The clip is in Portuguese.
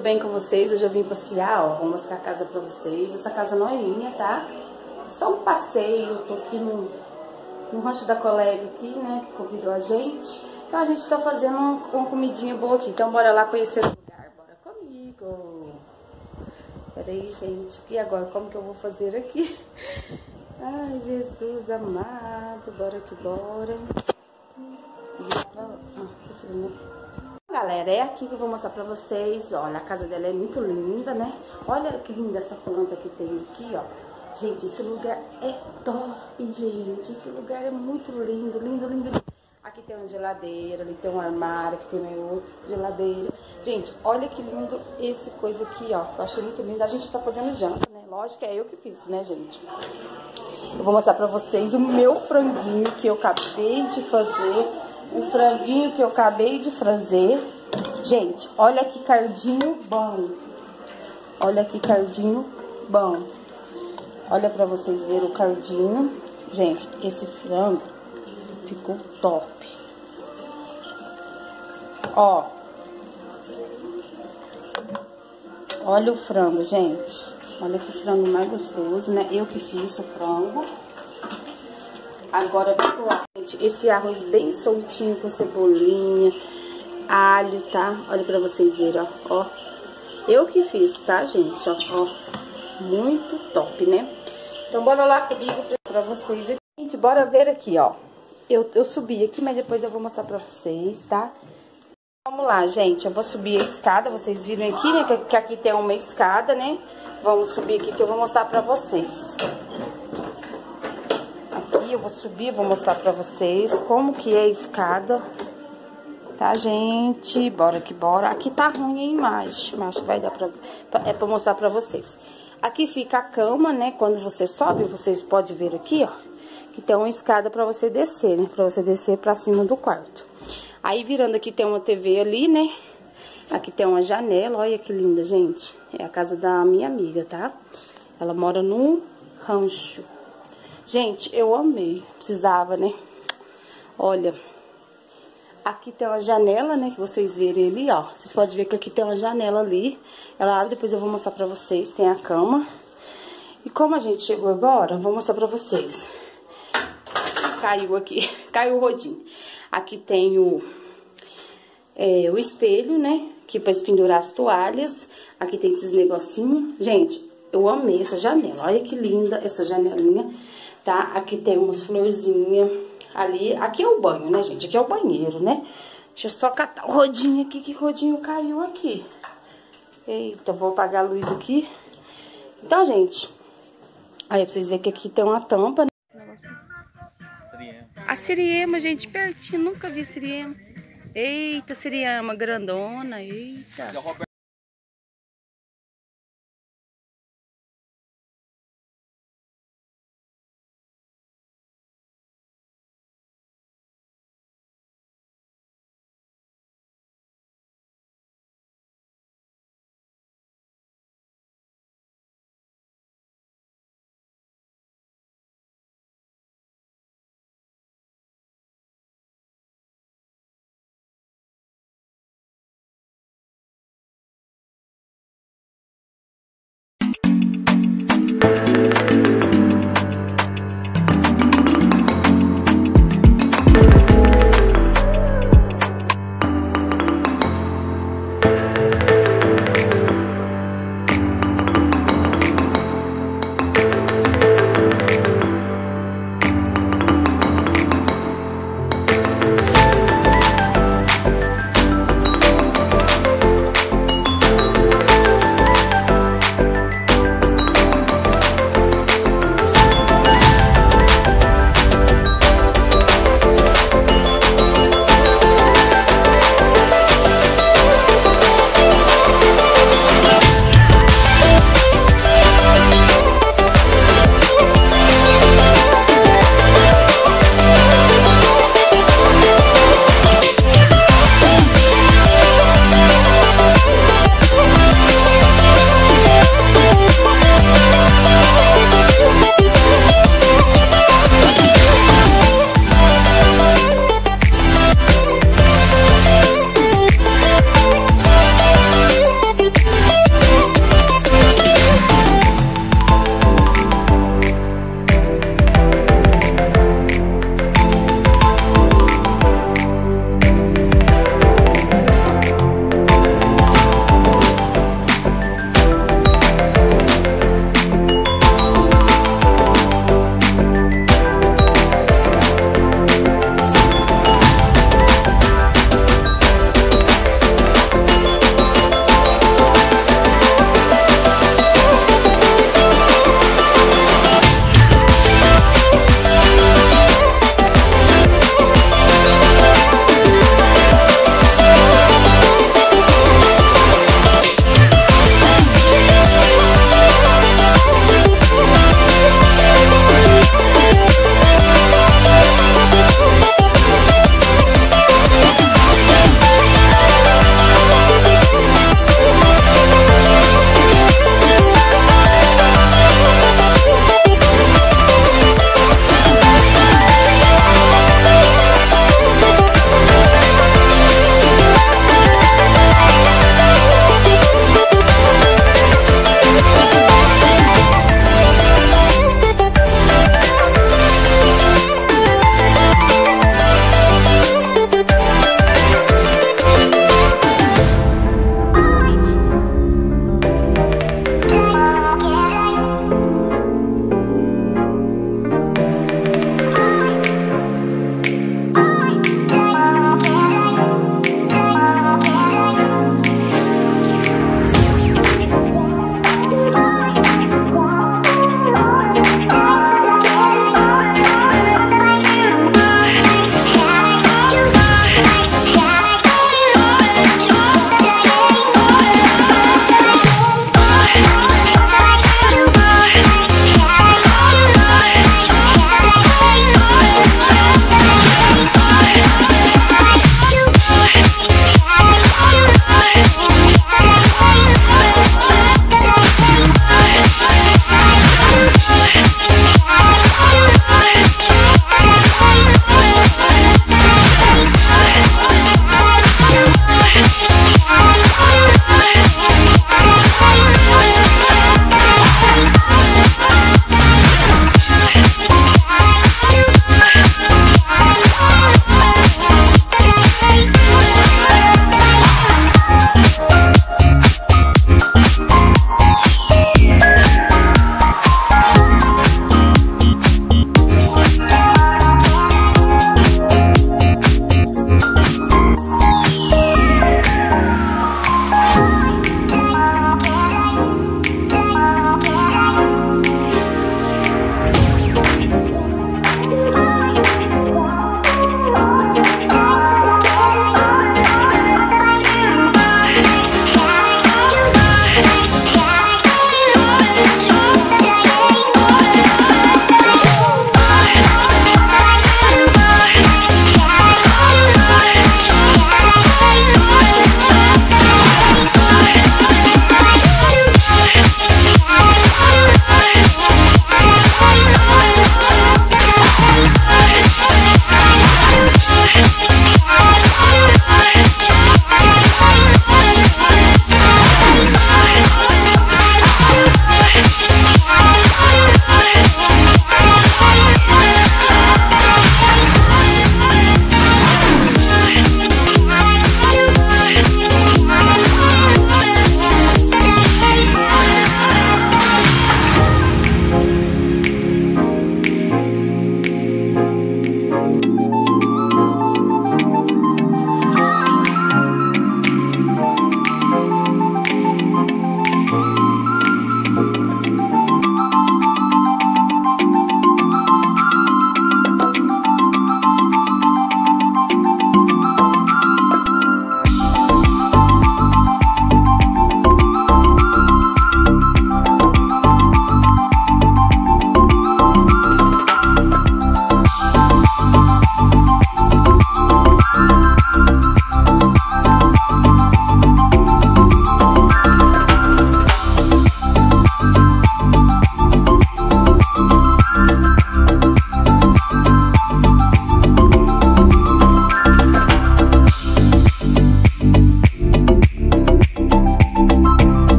tudo bem com vocês? Hoje eu vim passear, ó, vou mostrar a casa pra vocês. Essa casa não é minha, tá? Só um passeio, tô aqui no rancho da colega aqui, né, que convidou a gente. Então a gente tá fazendo uma comidinha boa aqui. Então bora lá conhecer o lugar, bora comigo. Peraí, gente, e agora como que eu vou fazer aqui? Ai, Jesus amado, bora que bora. Galera, é aqui que eu vou mostrar pra vocês. Olha, a casa dela é muito linda, né? Olha que linda essa planta que tem aqui, ó. Gente, esse lugar é top, gente. Esse lugar é muito lindo, lindo, lindo. Aqui tem uma geladeira, ali tem um armário, aqui tem outra geladeira. Gente, olha que lindo esse coisa aqui, ó. Eu achei muito lindo. A gente tá fazendo janta, né? Lógico que é eu que fiz, né, gente? Eu vou mostrar pra vocês o meu franguinho que eu acabei de fazer. O franguinho que eu acabei de fazer. Gente, olha que cardinho bom. Olha que cardinho bom. Olha pra vocês verem o cardinho. Gente, esse frango ficou top. Ó. Olha o frango, gente. Olha que frango mais gostoso, né? Eu que fiz o frango. Agora, vamos lá, gente, esse arroz bem soltinho com cebolinha, alho, tá? Olha pra vocês verem, ó. Eu que fiz, tá, gente? Ó. Muito top, né? Então, bora lá comigo pra vocês. Gente, bora ver aqui, ó. Eu subi aqui, mas depois eu vou mostrar pra vocês, tá? Vamos lá, gente. Eu vou subir a escada, vocês viram aqui, né? Que aqui tem uma escada, né? Vamos subir aqui que eu vou mostrar pra vocês. Eu vou subir, vou mostrar pra vocês como que é a escada, tá, gente? Bora que bora. Aqui tá ruim a imagem, mas acho que vai dar pra mostrar pra vocês. Aqui fica a cama, né? Quando você sobe, vocês podem ver aqui, ó, que tem uma escada pra você descer, né? Pra você descer pra cima do quarto. Aí, virando aqui, tem uma TV ali, né? Aqui tem uma janela, olha que linda, gente. É a casa da minha amiga, tá? Ela mora num rancho. Gente, eu amei. Precisava, né? Olha. Aqui tem uma janela, né? Que vocês verem ali, ó. Vocês podem ver que aqui tem uma janela ali. Ela abre, depois eu vou mostrar pra vocês. Tem a cama. E como a gente chegou agora, eu vou mostrar pra vocês. Caiu aqui. Caiu o rodinho. Aqui tem o espelho, né? Aqui pra pendurar as toalhas. Aqui tem esses negocinhos. Gente, eu amei essa janela. Olha que linda essa janelinha. Tá? Aqui tem umas florzinhas ali. Aqui é o banho, né, gente? Aqui é o banheiro, né? Deixa eu só catar o rodinho aqui, que rodinho caiu aqui. Eita, vou apagar a luz aqui. Então, gente, aí pra vocês verem que aqui tem uma tampa, né? A siriema, gente, pertinho. Nunca vi siriema. Eita, siriema grandona, eita.